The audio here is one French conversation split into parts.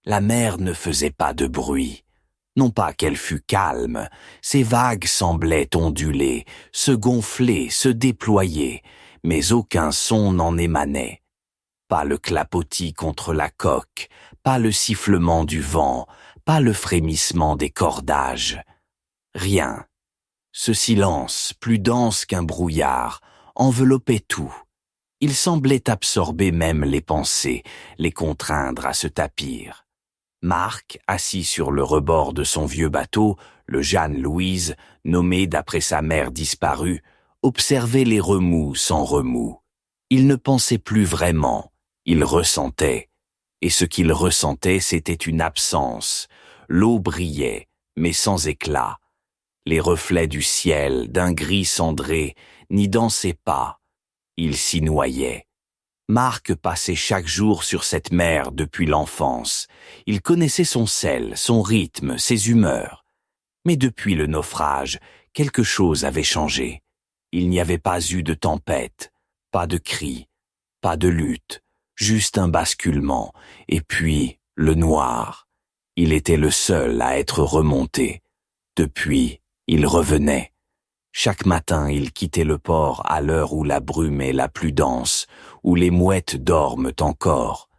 La mer ne faisait pas de bruit. Non pas qu'elle fût calme, ses vagues semblaient onduler, se gonfler, se déployer, mais aucun son n'en émanait. Pas le clapotis contre la coque, pas le sifflement du vent, pas le frémissement des cordages. Rien. Ce silence, plus dense qu'un brouillard, enveloppait tout. Il semblait absorber même les pensées, les contraindre à se tapir. Marc, assis sur le rebord de son vieux bateau, le Jeanne-Louise, nommé d'après sa mère disparue, observait les remous sans remous. Il ne pensait plus vraiment, il ressentait. Et ce qu'il ressentait, c'était une absence. L'eau brillait, mais sans éclat. Les reflets du ciel, d'un gris cendré, n'y dansaient pas. Il s'y noyait. Marc passait chaque jour sur cette mer depuis l'enfance. Il connaissait son sel, son rythme, ses humeurs. Mais depuis le naufrage, quelque chose avait changé. Il n'y avait pas eu de tempête, pas de cris, pas de lutte, juste un basculement, et puis le noir. Il était le seul à être remonté. Depuis, il revenait. Chaque matin, il quittait le port à l'heure où la brume est la plus dense, où les mouettes dorment encore.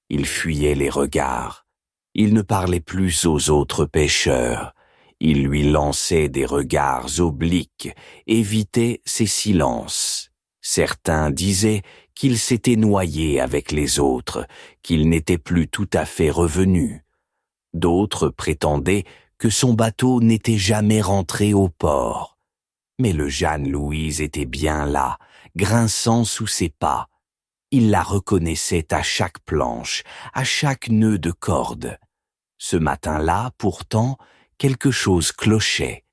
Il fuyait les regards. Il ne parlait plus aux autres pêcheurs. Il lui lançait des regards obliques, évitait ses silences. Certains disaient qu'il s'était noyé avec les autres, qu'il n'était plus tout à fait revenu. D'autres prétendaient que son bateau n'était jamais rentré au port. Mais le Jeanne-Louise était bien là, grinçant sous ses pas. Il la reconnaissait à chaque planche, à chaque nœud de corde. Ce matin-là, pourtant, quelque chose clochait.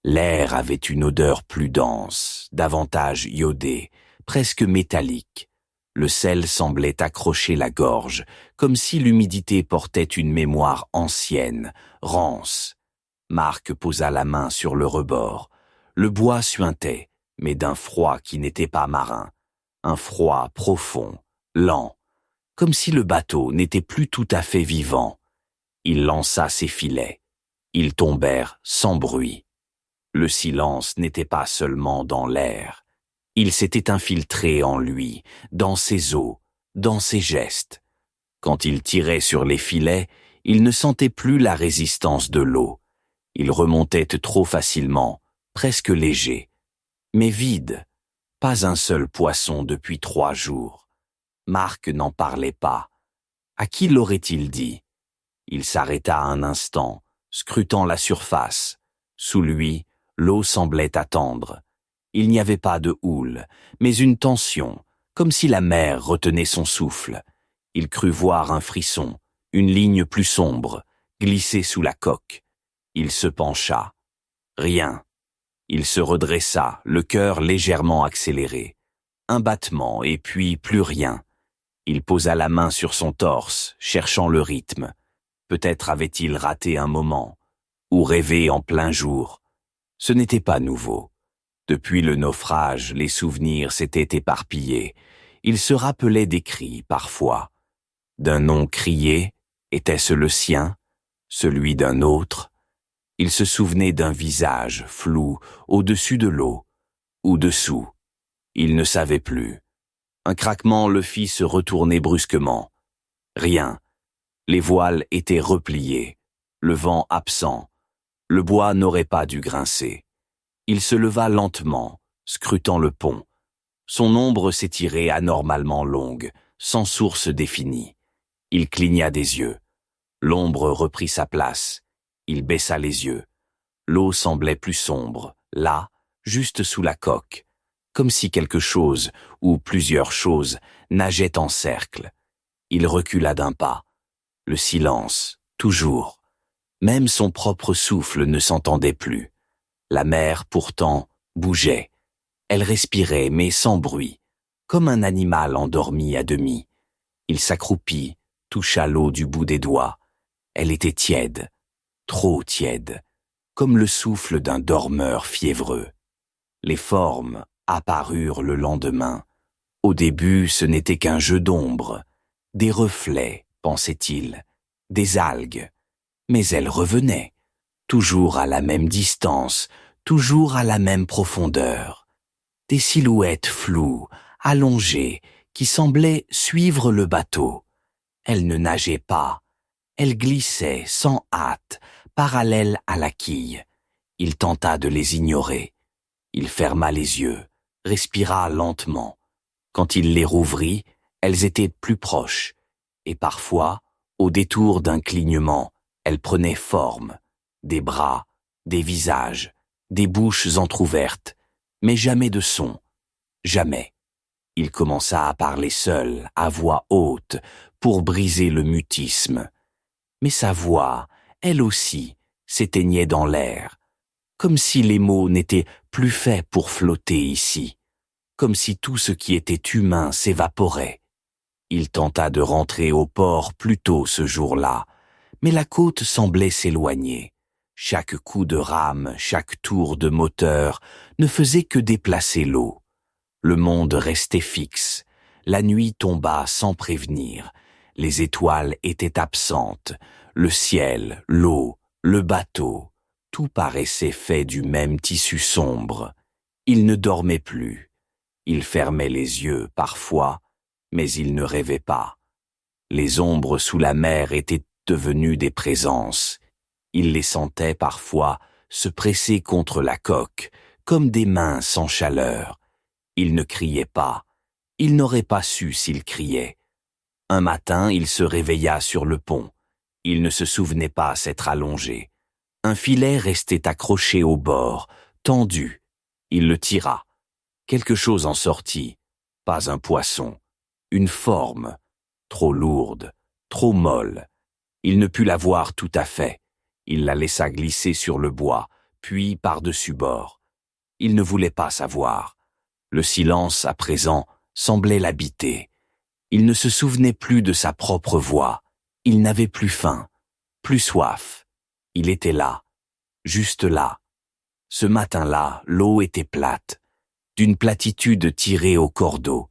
L'air avait une odeur plus dense, davantage iodée, presque métallique. Le sel semblait accrocher la gorge, comme si l'humidité portait une mémoire ancienne, rance. Marc posa la main sur le rebord. Le bois suintait, mais d'un froid qui n'était pas marin. Un froid profond, lent, comme si le bateau n'était plus tout à fait vivant. Il lança ses filets. Ils tombèrent sans bruit. Le silence n'était pas seulement dans l'air. Il s'était infiltré en lui, dans ses os, dans ses gestes. Quand il tirait sur les filets, il ne sentait plus la résistance de l'eau. Il remontait trop facilement, presque léger, mais vide. Pas un seul poisson depuis 3 jours. Marc n'en parlait pas. À qui l'aurait-il dit? Il s'arrêta un instant, scrutant la surface. Sous lui, l'eau semblait attendre. Il n'y avait pas de houle, mais une tension, comme si la mer retenait son souffle. Il crut voir un frisson, une ligne plus sombre, glisser sous la coque. Il se pencha. Rien. Il se redressa, le cœur légèrement accéléré. Un battement, et puis plus rien. Il posa la main sur son torse, cherchant le rythme. Peut-être avait-il raté un moment, ou rêvé en plein jour. Ce n'était pas nouveau. Depuis le naufrage, les souvenirs s'étaient éparpillés. Il se rappelait des cris, parfois. D'un nom crié, était-ce le sien? Celui d'un autre? Il se souvenait d'un visage flou au-dessus de l'eau, ou dessous. Il ne savait plus. Un craquement le fit se retourner brusquement. Rien. Les voiles étaient repliées, le vent absent. Le bois n'aurait pas dû grincer. Il se leva lentement, scrutant le pont. Son ombre s'étirait anormalement longue, sans source définie. Il cligna des yeux. L'ombre reprit sa place. Il baissa les yeux. L'eau semblait plus sombre, là, juste sous la coque, comme si quelque chose, ou plusieurs choses, nageaient en cercle. Il recula d'un pas. Le silence, toujours. Même son propre souffle ne s'entendait plus. La mer, pourtant, bougeait. Elle respirait, mais sans bruit, comme un animal endormi à demi. Il s'accroupit, toucha l'eau du bout des doigts. Elle était tiède, trop tiède, comme le souffle d'un dormeur fiévreux. Les formes apparurent le lendemain. Au début, ce n'était qu'un jeu d'ombre, des reflets, pensait-il. des algues. Mais elles revenaient, toujours à la même distance, toujours à la même profondeur. Des silhouettes floues, allongées, qui semblaient suivre le bateau. Elles ne nageaient pas, elles glissaient sans hâte, parallèles à la quille. Il tenta de les ignorer. Il ferma les yeux, respira lentement. Quand il les rouvrit, elles étaient plus proches, et parfois, au détour d'un clignement, elles prenaient forme, des bras, des visages, des bouches entr'ouvertes, mais jamais de son, jamais. Il commença à parler seul, à voix haute, pour briser le mutisme. Mais sa voix, elle aussi, s'éteignait dans l'air, comme si les mots n'étaient plus faits pour flotter ici, comme si tout ce qui était humain s'évaporait. Il tenta de rentrer au port plus tôt ce jour-là, mais la côte semblait s'éloigner. Chaque coup de rame, chaque tour de moteur ne faisait que déplacer l'eau. Le monde restait fixe. La nuit tomba sans prévenir. Les étoiles étaient absentes. Le ciel, l'eau, le bateau, tout paraissait fait du même tissu sombre. Il ne dormait plus. Il fermait les yeux parfois, mais il ne rêvait pas. Les ombres sous la mer étaient devenues des présences. Il les sentait parfois se presser contre la coque, comme des mains sans chaleur. Il ne criait pas. Il n'aurait pas su s'il criait. Un matin, il se réveilla sur le pont. Il ne se souvenait pas s'être allongé. Un filet restait accroché au bord, tendu. Il le tira. Quelque chose en sortit. Pas un poisson. Une forme. Trop lourde, trop molle. Il ne put la voir tout à fait. Il la laissa glisser sur le bois, puis par-dessus bord. Il ne voulait pas savoir. Le silence, à présent, semblait l'habiter. Il ne se souvenait plus de sa propre voix. Il n'avait plus faim, plus soif. Il était là, juste là. Ce matin-là, l'eau était plate, d'une platitude tirée au cordeau.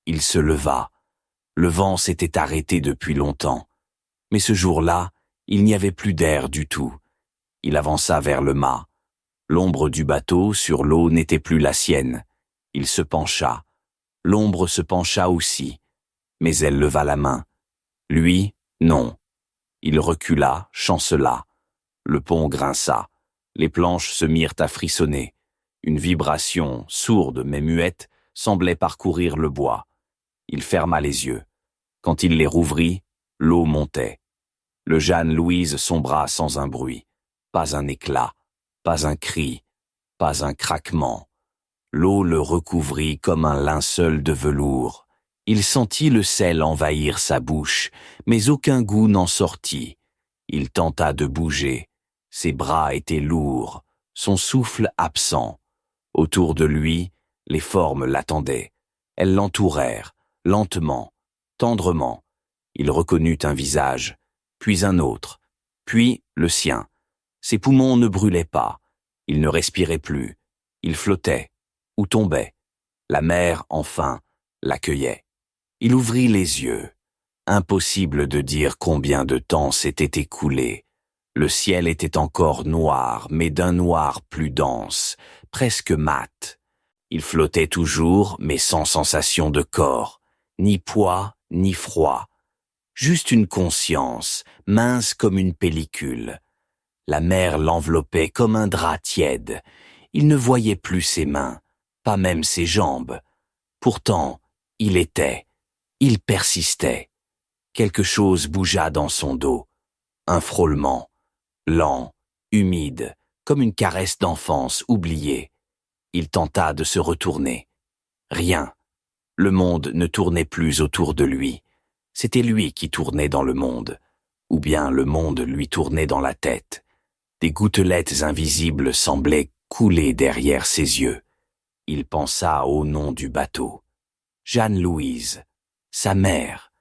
Il se leva. Le vent s'était arrêté depuis longtemps. Mais ce jour-là, il n'y avait plus d'air du tout. Il avança vers le mât. L'ombre du bateau sur l'eau n'était plus la sienne. Il se pencha. L'ombre se pencha aussi. Mais elle leva la main. Lui, non. Il recula, chancela. Le pont grinça. Les planches se mirent à frissonner. Une vibration, sourde mais muette, semblait parcourir le bois. Il ferma les yeux. Quand il les rouvrit, l'eau montait. Le Jeanne Louise sombra sans un bruit. Pas un éclat, pas un cri, pas un craquement. L'eau le recouvrit comme un linceul de velours. Il sentit le sel envahir sa bouche, mais aucun goût n'en sortit. Il tenta de bouger. Ses bras étaient lourds, son souffle absent. Autour de lui, les formes l'attendaient. Elles l'entourèrent, lentement, tendrement. Il reconnut un visage, puis un autre, puis le sien. Ses poumons ne brûlaient pas. Il ne respirait plus. Il flottait, ou tombait. La mer, enfin, l'accueillait. Il ouvrit les yeux. Impossible de dire combien de temps s'était écoulé. Le ciel était encore noir, mais d'un noir plus dense, presque mat. Il flottait toujours, mais sans sensation de corps, ni poids, ni froid. Juste une conscience, mince comme une pellicule. La mer l'enveloppait comme un drap tiède. Il ne voyait plus ses mains, pas même ses jambes. Pourtant, il persistait. Quelque chose bougea dans son dos. Un frôlement, lent, humide, comme une caresse d'enfance oubliée. Il tenta de se retourner. Rien. Le monde ne tournait plus autour de lui. C'était lui qui tournait dans le monde. Ou bien le monde lui tournait dans la tête. Des gouttelettes invisibles semblaient couler derrière ses yeux. Il pensa au nom du bateau. Jeanne Louise, sa mère.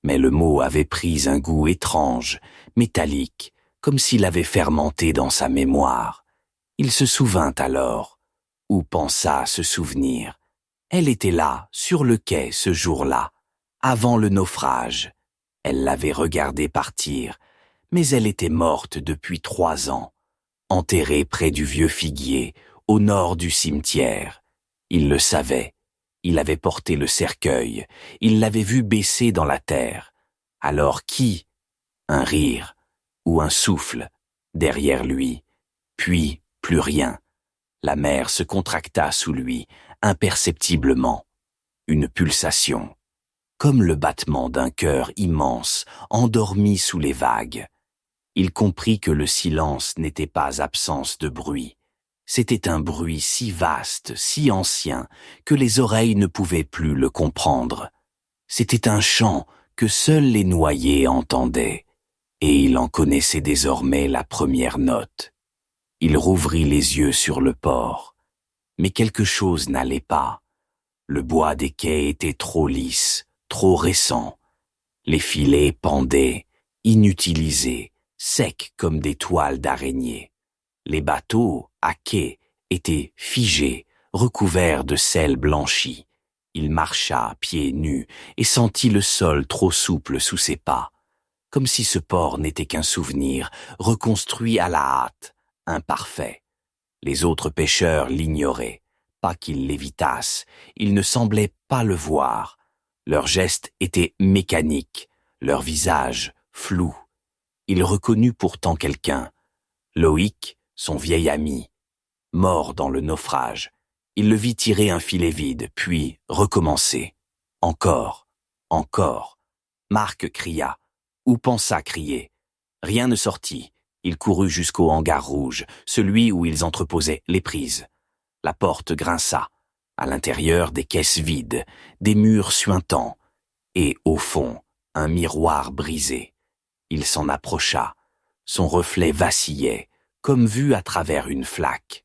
Mais le mot avait pris un goût étrange, métallique, comme s'il avait fermenté dans sa mémoire. Il se souvint alors, ou pensa se souvenir. Elle était là, sur le quai, ce jour-là, avant le naufrage. Elle l'avait regardé partir, mais elle était morte depuis 3 ans, enterrée près du vieux figuier, au nord du cimetière. Il le savait, il avait porté le cercueil, il l'avait vu baisser dans la terre. Alors qui? Un rire, ou un souffle, derrière lui, puis plus rien. La mer se contracta sous lui, imperceptiblement. Une pulsation, comme le battement d'un cœur immense, endormi sous les vagues. Il comprit que le silence n'était pas absence de bruit. C'était un bruit si vaste, si ancien, que les oreilles ne pouvaient plus le comprendre. C'était un chant que seuls les noyés entendaient, et il en connaissait désormais la première note. Il rouvrit les yeux sur le port, mais quelque chose n'allait pas. Le bois des quais était trop lisse, trop récent. Les filets pendaient, inutilisés, secs comme des toiles d'araignée. Les bateaux, à quai, étaient figés, recouverts de sel blanchi. Il marcha, pieds nus, et sentit le sol trop souple sous ses pas, comme si ce port n'était qu'un souvenir, reconstruit à la hâte, imparfait. Les autres pêcheurs l'ignoraient, pas qu'ils l'évitassent, ils ne semblaient pas le voir. Leurs gestes étaient mécaniques, leur visage flou. Il reconnut pourtant quelqu'un, Loïc, son vieil ami, mort dans le naufrage. Il le vit tirer un filet vide, puis recommencer. Encore, encore. Marc cria, ou pensa crier. Rien ne sortit. Il courut jusqu'au hangar rouge, celui où ils entreposaient les prises. La porte grinça. À l'intérieur, des caisses vides, des murs suintants, et, au fond, un miroir brisé. Il s'en approcha. Son reflet vacillait, comme vu à travers une flaque.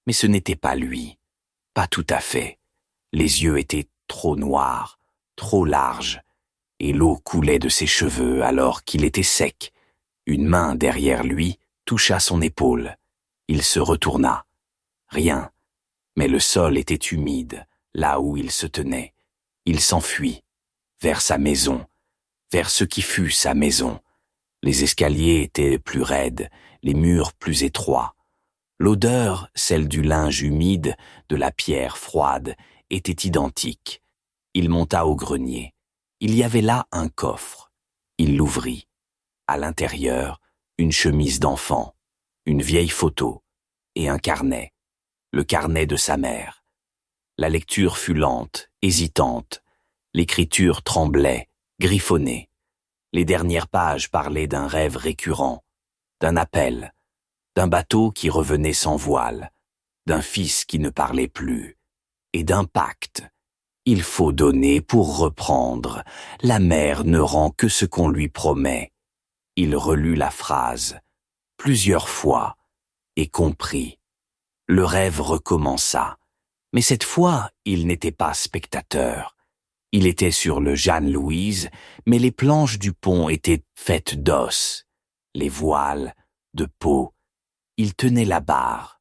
Mais ce n'était pas lui. Pas tout à fait. Les yeux étaient trop noirs, trop larges, et l'eau coulait de ses cheveux alors qu'il était sec. Une main derrière lui toucha son épaule. Il se retourna. Rien. Mais le sol était humide, là où il se tenait. Il s'enfuit, vers sa maison, vers ce qui fut sa maison. Les escaliers étaient plus raides, les murs plus étroits. L'odeur, celle du linge humide, de la pierre froide, était identique. Il monta au grenier. Il y avait là un coffre. Il l'ouvrit. À l'intérieur, une chemise d'enfant, une vieille photo et un carnet, le carnet de sa mère. La lecture fut lente, hésitante. L'écriture tremblait, griffonnait. Les dernières pages parlaient d'un rêve récurrent, d'un appel, d'un bateau qui revenait sans voile, d'un fils qui ne parlait plus, et d'un pacte. Il faut donner pour reprendre. La mère ne rend que ce qu'on lui promet. Il relut la phrase, plusieurs fois, et comprit. Le rêve recommença, mais cette fois, il n'était pas spectateur. Il était sur le Jeanne-Louise, mais les planches du pont étaient faites d'os, les voiles, de peau. Il tenait la barre.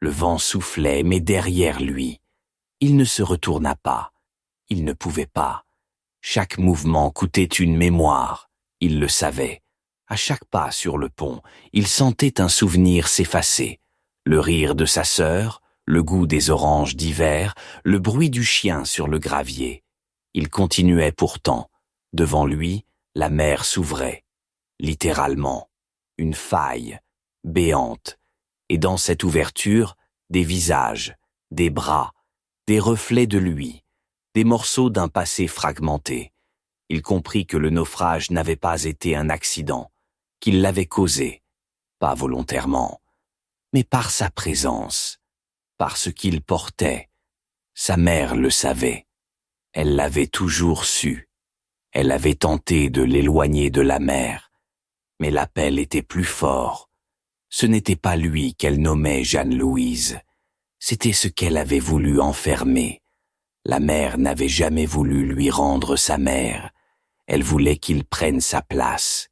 Le vent soufflait, mais derrière lui. Il ne se retourna pas. Il ne pouvait pas. Chaque mouvement coûtait une mémoire. Il le savait. À chaque pas sur le pont, il sentait un souvenir s'effacer. Le rire de sa sœur, le goût des oranges d'hiver, le bruit du chien sur le gravier. Il continuait pourtant. Devant lui, la mer s'ouvrait. Littéralement. Une faille, béante. Et dans cette ouverture, des visages, des bras, des reflets de lui, des morceaux d'un passé fragmenté. Il comprit que le naufrage n'avait pas été un accident, qu'il l'avait causé, pas volontairement, mais par sa présence, par ce qu'il portait. Sa mère le savait. Elle l'avait toujours su. Elle avait tenté de l'éloigner de la mer, mais l'appel était plus fort. Ce n'était pas lui qu'elle nommait Jeanne-Louise. C'était ce qu'elle avait voulu enfermer. La mère n'avait jamais voulu lui rendre sa mère. Elle voulait qu'il prenne sa place.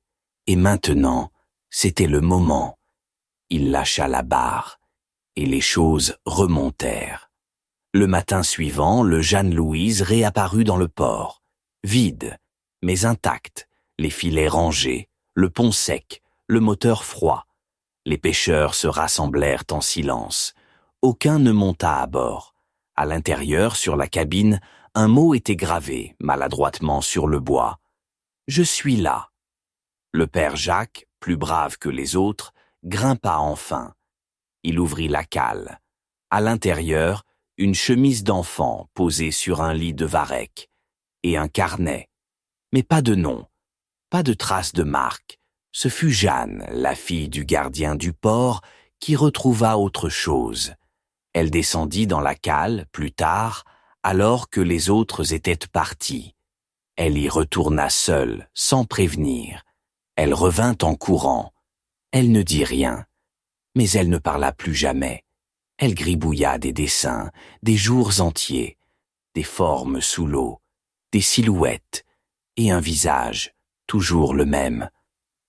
Et maintenant, c'était le moment. Il lâcha la barre, et les choses remontèrent. Le matin suivant, le Jeanne-Louise réapparut dans le port, vide, mais intact, les filets rangés, le pont sec, le moteur froid. Les pêcheurs se rassemblèrent en silence. Aucun ne monta à bord. À l'intérieur, sur la cabine, un mot était gravé, maladroitement sur le bois. « Je suis là ». Le père Jacques, plus brave que les autres, grimpa enfin. Il ouvrit la cale. À l'intérieur, une chemise d'enfant posée sur un lit de varech, et un carnet. Mais pas de nom, pas de trace de marque. Ce fut Jeanne, la fille du gardien du port, qui retrouva autre chose. Elle descendit dans la cale, plus tard, alors que les autres étaient partis. Elle y retourna seule, sans prévenir. Elle revint en courant. Elle ne dit rien, mais elle ne parla plus jamais. Elle gribouilla des dessins, des jours entiers, des formes sous l'eau, des silhouettes, et un visage, toujours le même,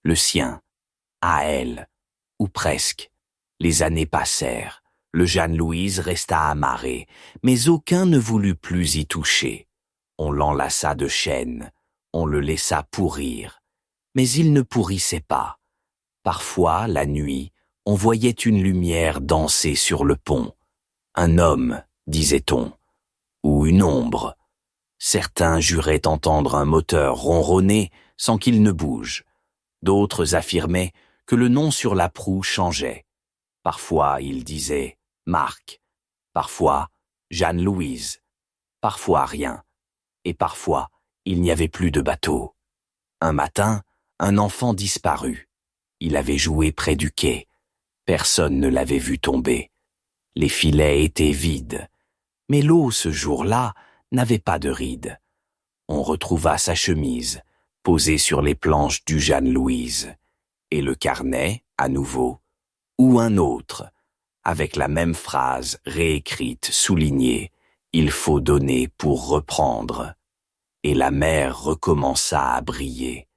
le sien, à elle, ou presque. Les années passèrent, le Jeanne-Louise resta amarré, mais aucun ne voulut plus y toucher. On l'enlaça de chaînes, on le laissa pourrir, mais il ne pourrissait pas. Parfois, la nuit, on voyait une lumière danser sur le pont. Un homme, disait-on, ou une ombre. Certains juraient entendre un moteur ronronner sans qu'il ne bouge. D'autres affirmaient que le nom sur la proue changeait. Parfois, ils disaient « Marc », parfois « Jeanne-Louise », parfois rien, et parfois, il n'y avait plus de bateau. Un matin, un enfant disparut. Il avait joué près du quai. Personne ne l'avait vu tomber. Les filets étaient vides. Mais l'eau, ce jour-là, n'avait pas de rides. On retrouva sa chemise, posée sur les planches du Jeanne-Louise, et le carnet, à nouveau, ou un autre, avec la même phrase réécrite, soulignée, « Il faut donner pour reprendre ». Et la mer recommença à briller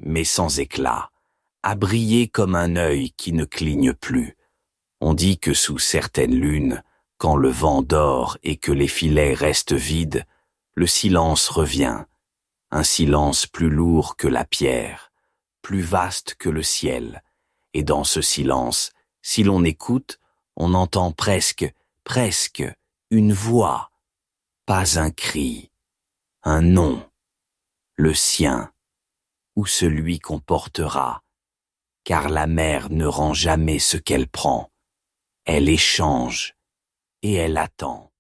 mais sans éclat, à briller comme un œil qui ne cligne plus. On dit que sous certaines lunes, quand le vent dort et que les filets restent vides, le silence revient, un silence plus lourd que la pierre, plus vaste que le ciel, et dans ce silence, si l'on écoute, on entend presque une voix, pas un cri, un nom, le sien, ou celui qu'on portera, car la mer ne rend jamais ce qu'elle prend, elle échange et elle attend.